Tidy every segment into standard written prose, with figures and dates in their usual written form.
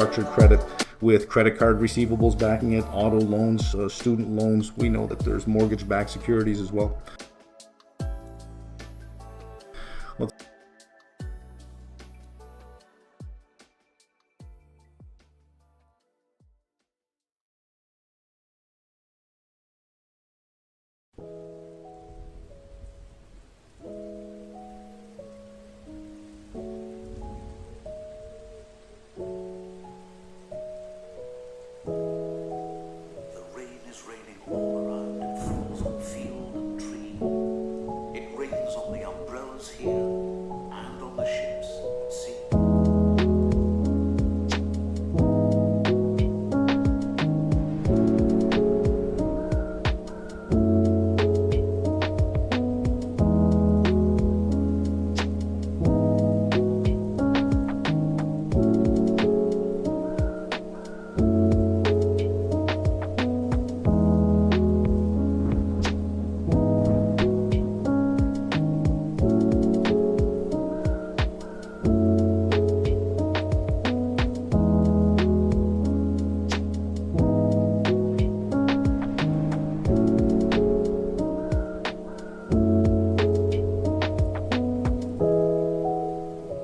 structured credit with credit card receivables backing it, auto loans, student loans. We know that there's mortgage-backed securities as well.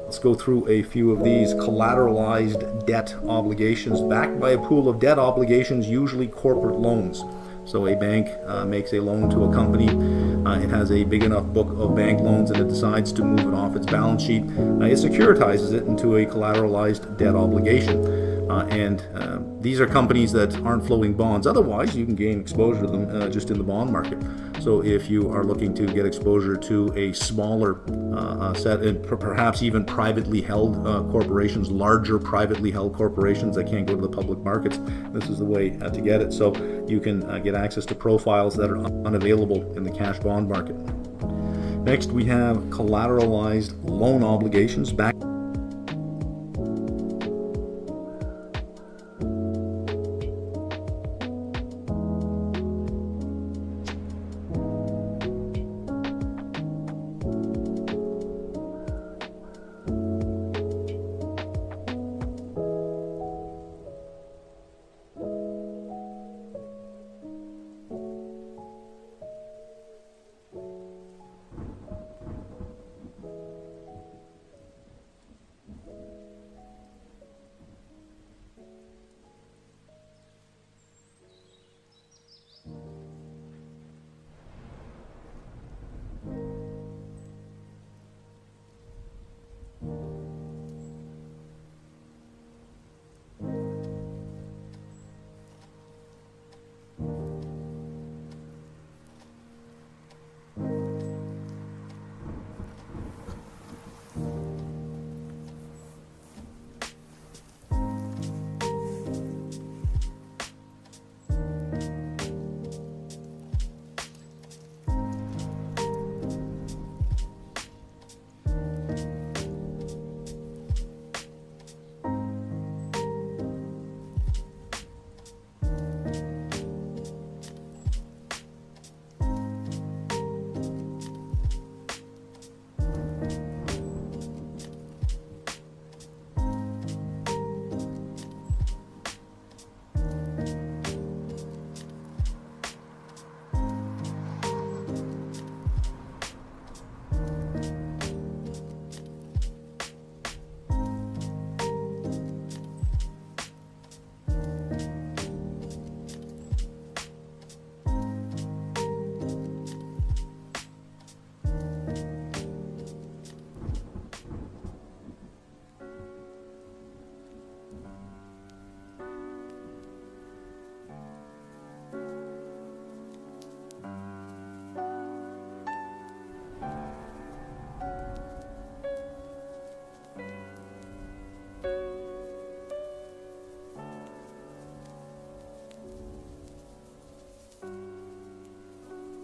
Let's go through a few of these. Collateralized debt obligations, backed by a pool of debt obligations, usually corporate loans. So a bank makes a loan to a company. It has a big enough book of bank loans and it decides to move it off its balance sheet. It securitizes it into a collateralized debt obligation. These are companies that aren't floating bonds. Otherwise, you can gain exposure to them just in the bond market. So if you are looking to get exposure to a smaller set, and perhaps even privately held corporations, larger privately held corporations that can't go to the public markets, this is the way to get it. So you can get access to profiles that are unavailable in the cash bond market. Next, we have collateralized loan obligations, backed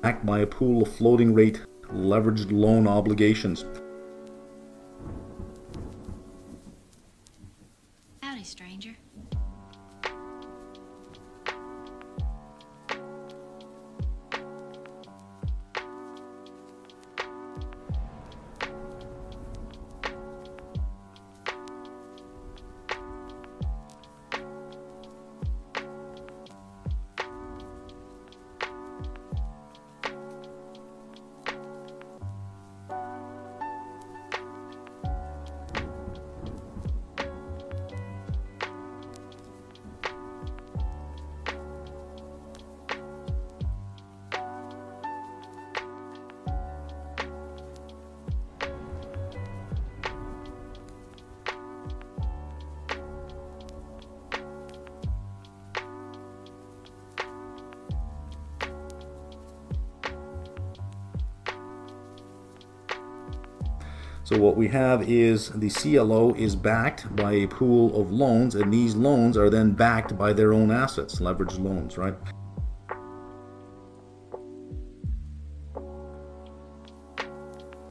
backed by a pool of floating rate leveraged loan obligations. Howdy, stranger. So what we have is the CLO is backed by a pool of loans, and these loans are then backed by their own assets, leveraged loans, right?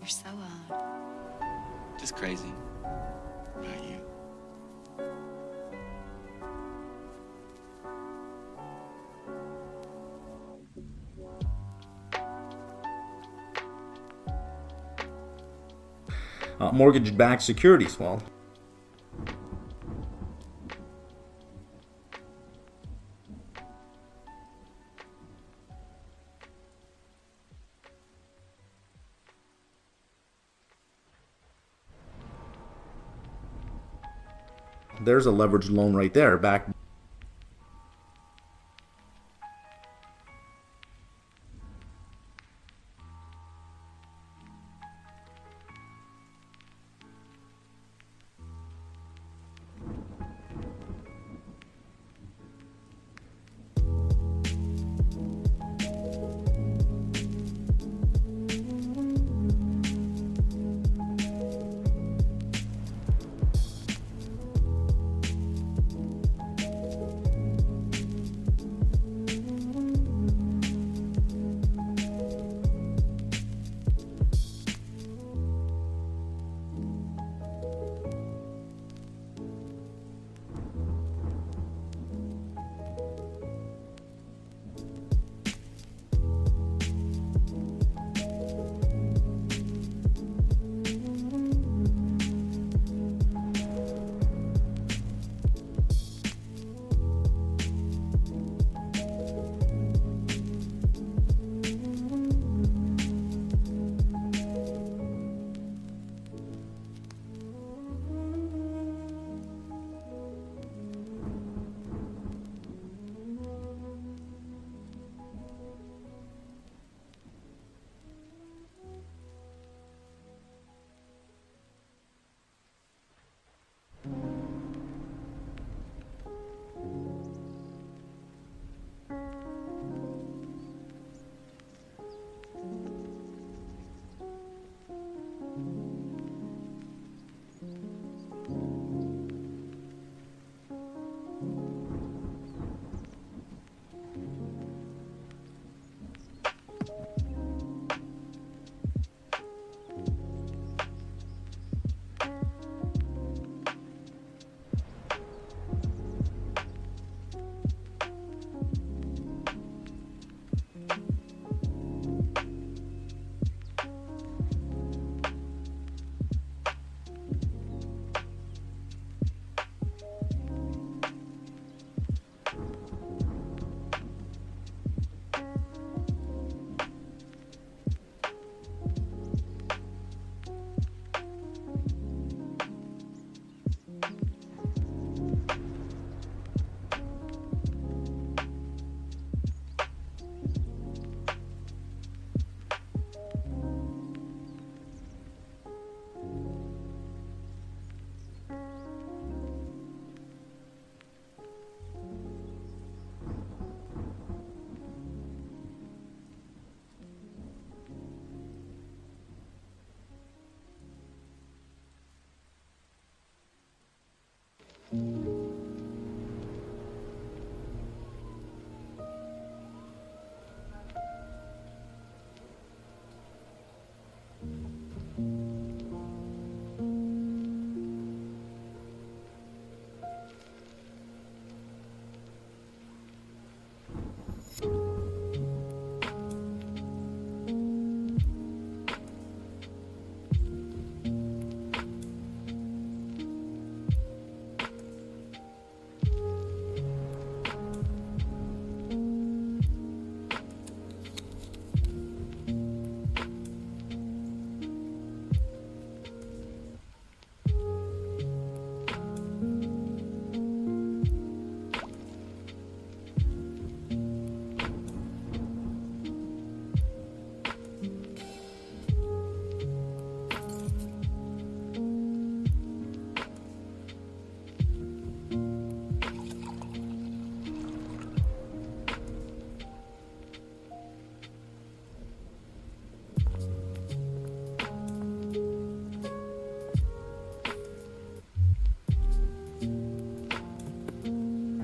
You're so Just crazy. About you. Mortgage-backed securities, well, there's a leveraged loan right there, backed.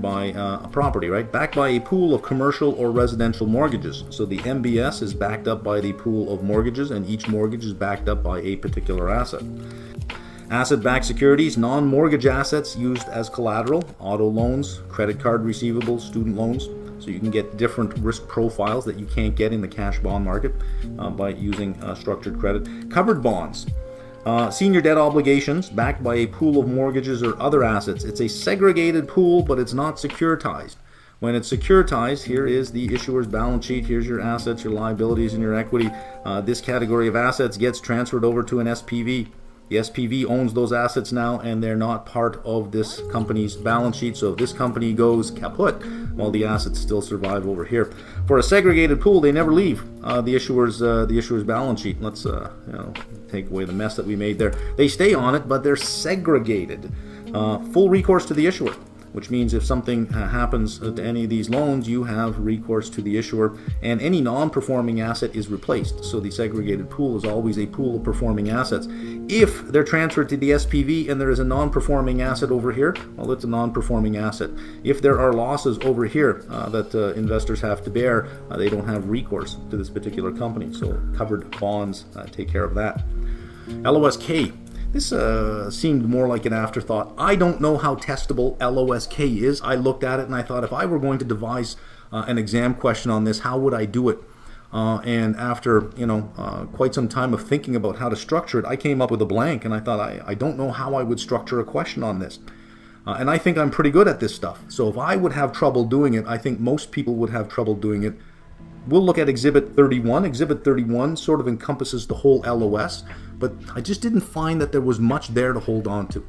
by a property, right? Backed by a pool of commercial or residential mortgages. So the MBS is backed up by the pool of mortgages, and each mortgage is backed up by a particular asset. Asset-backed securities, non-mortgage assets used as collateral, auto loans, credit card receivables, student loans. So you can get different risk profiles that you can't get in the cash bond market by using structured credit. Covered bonds. Senior debt obligations backed by a pool of mortgages or other assets. It's a segregated pool, but it's not securitized. When it's securitized, here is the issuer's balance sheet. Here's your assets, your liabilities, and your equity. This category of assets gets transferred over to an SPV. The SPV owns those assets now, and they're not part of this company's balance sheet. So if this company goes kaput, well, the assets still survive over here. For a segregated pool, they never leave the issuer's balance sheet. Let's take away the mess that we made there. They stay on it, but they're segregated. Full recourse to the issuer, which means if something happens to any of these loans, you have recourse to the issuer, and any non-performing asset is replaced. So the segregated pool is always a pool of performing assets. If they're transferred to the SPV and there is a non-performing asset over here, well, it's a non-performing asset. If there are losses over here that investors have to bear, they don't have recourse to this particular company. So covered bonds take care of that. LOSK. This seemed more like an afterthought. I don't know how testable LOSK is. I looked at it and I thought, if I were going to devise an exam question on this, how would I do it? And after quite some time of thinking about how to structure it, I came up with a blank, and I thought, I don't know how I would structure a question on this. And I think I'm pretty good at this stuff. So if I would have trouble doing it, I think most people would have trouble doing it. We'll look at Exhibit 31. Exhibit 31 sort of encompasses the whole LOS, but I just didn't find that there was much there to hold on to.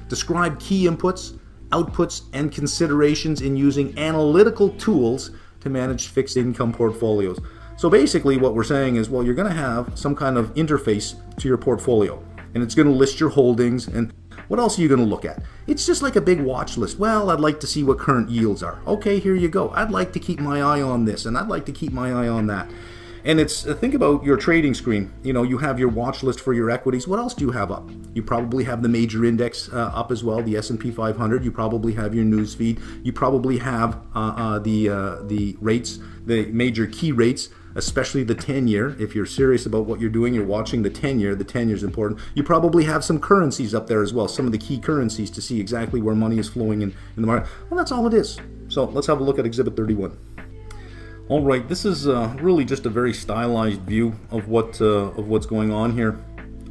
Describe key inputs, outputs, and considerations in using analytical tools to manage fixed income portfolios. So basically what we're saying is, well, you're going to have some kind of interface to your portfolio, and it's going to list your holdings, and what else are you going to look at? It's just like a big watch list. Well, I'd like to see what current yields are. Okay, here you go. I'd like to keep my eye on this, and I'd like to keep my eye on that. And it's think about your trading screen. You have your watch list for your equities. What else do you have up? You probably have the major index up as well, the S&P 500. You probably have your news feed. You probably have the rates, the major key rates, especially the 10-year. If you're serious about what you're doing, you're watching the 10-year. The 10-year is important. You probably have some currencies up there as well, some of the key currencies to see exactly where money is flowing in the market. Well, that's all it is. So let's have a look at Exhibit 31. All right, this is really just a very stylized view of what's going on here.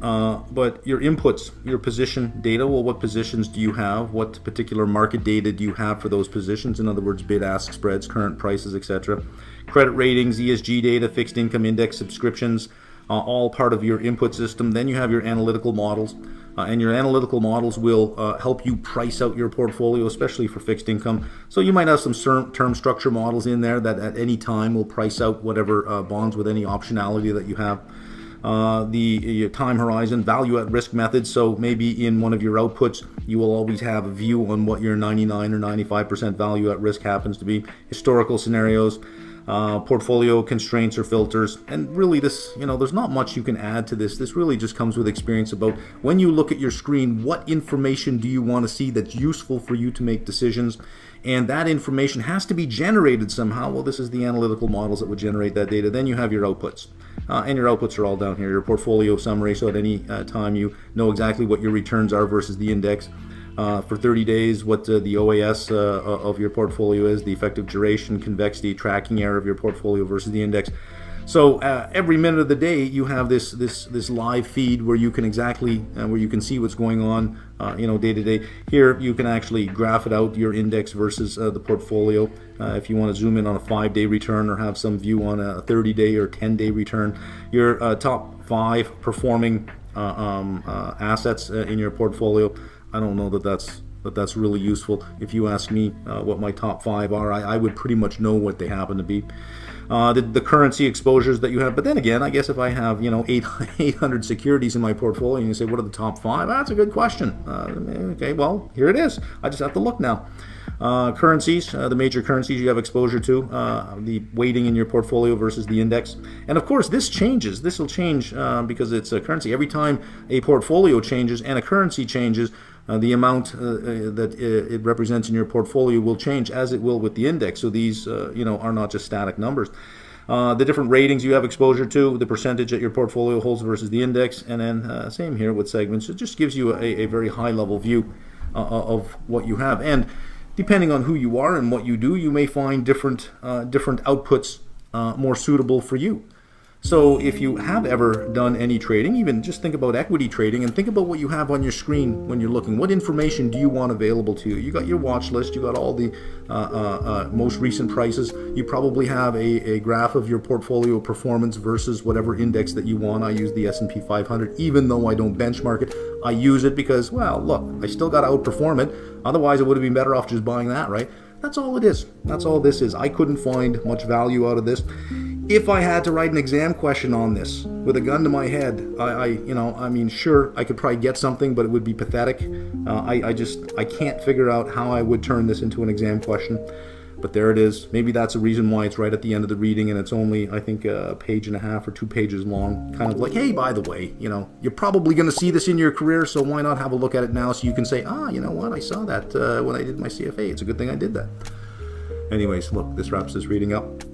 But your inputs, your position data, well, what positions do you have? What particular market data do you have for those positions? In other words, bid-ask spreads, current prices, etc. Credit ratings, ESG data, fixed income index subscriptions, all part of your input system. Then you have your analytical models. And your analytical models will help you price out your portfolio, especially for fixed income. So you might have some term structure models in there that at any time will price out whatever bonds with any optionality that you have. Your time horizon, value at risk method. So maybe in one of your outputs, you will always have a view on what your 99 or 95% value at risk happens to be. Historical scenarios. Portfolio constraints or filters, and really this, there's not much you can add to this. This really just comes with experience about when you look at your screen, what information do you want to see that's useful for you to make decisions, and that information has to be generated somehow. Well, this is the analytical models that would generate that data. Then you have your outputs, and your outputs are all down here. Your portfolio summary, so at any time you know exactly what your returns are versus the index. For 30 days, what the OAS of your portfolio is, the effective duration, convexity, tracking error of your portfolio versus the index. So every minute of the day, you have this live feed where you can where you can see what's going on, day to day. Here, you can actually graph it out, your index versus the portfolio. If you want to zoom in on a 5-day return or have some view on a 30-day or 10-day return, your top 5 performing assets in your portfolio. I don't know that that's really useful. If you ask me what my top 5 are, I would pretty much know what they happen to be. The currency exposures that you have. But then again, I guess if I have 800 securities in my portfolio and you say, what are the top 5? That's a good question. Okay, well, here it is. I just have to look now. Currencies, the major currencies you have exposure to, the weighting in your portfolio versus the index. And of course, this changes. This will change because it's a currency. Every time a portfolio changes and a currency changes, The amount that it represents in your portfolio will change, as it will with the index. So these, are not just static numbers. The different ratings you have exposure to, the percentage that your portfolio holds versus the index, and then same here with segments. It just gives you a very high-level view of what you have. And depending on who you are and what you do, you may find different outputs more suitable for you. So if you have ever done any trading, even just think about equity trading and think about what you have on your screen when you're looking. What information do you want available to you? You got your watch list, you got all the most recent prices. You probably have a graph of your portfolio performance versus whatever index that you want. I use the S&P 500, even though I don't benchmark it. I use it because, well, look, I still got to outperform it. Otherwise, I would have been better off just buying that, right? That's all it is. That's all this is. I couldn't find much value out of this. If I had to write an exam question on this with a gun to my head, sure, I could probably get something, but it would be pathetic. I can't figure out how I would turn this into an exam question. But there it is. Maybe that's a reason why it's right at the end of the reading, and it's only, I think, a page and a half or 2 pages long. Kind of like, hey, by the way, you're probably going to see this in your career, so why not have a look at it now so you can say, you know what, I saw that when I did my CFA. It's a good thing I did that. Anyways, look, this wraps this reading up.